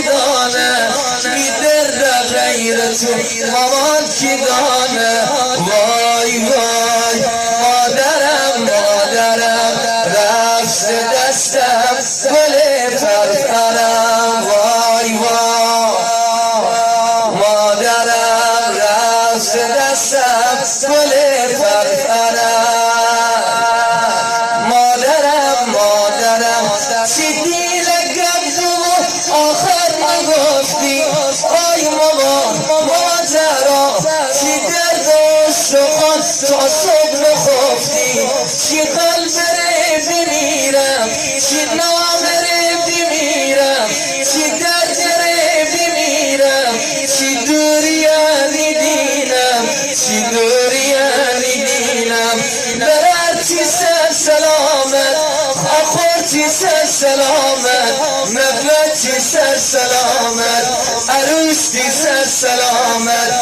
دانه می درد غیر تو مامان کی دانه وای وای مادرم رفت دستم گل فرفرم وای وای مادرم رفت دستم گل فرفرم مادرم چی دیل گبزو آخر نگفتی آی مامان مادرم چی درد و سخن تا صبح نخفتی چی قلب ره بمیرم چی نام ره بمیرم چی درد ره بمیرم چی دوریانی دینم چی دوریانی دینم بررچی سر سلامت آخورتی سر سلامت مغلطی سر سلامت عروستی سر سلامت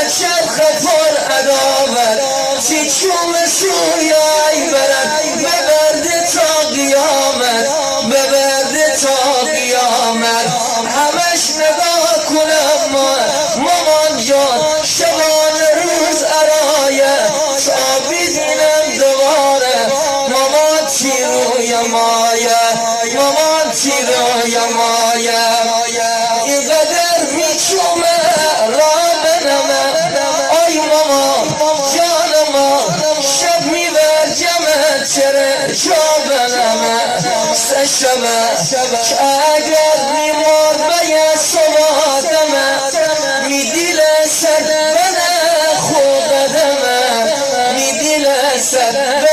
اچرخ پر عداوت چی چوم سویای برد ببرده تا قیامت ببرده تا قیامت همش نگاه کنم مامان جان شبان روز ارایه تا ببینم دوباره مامان چی روی مایه مامان چی روی مایه اینقدر میچومه را بنمه آی مامان جان ما شب میبرجمه چره جا بنمه سه شبه که اگر میمار به صبادمه میدیل سر بنه خوب قدمه میدیل سر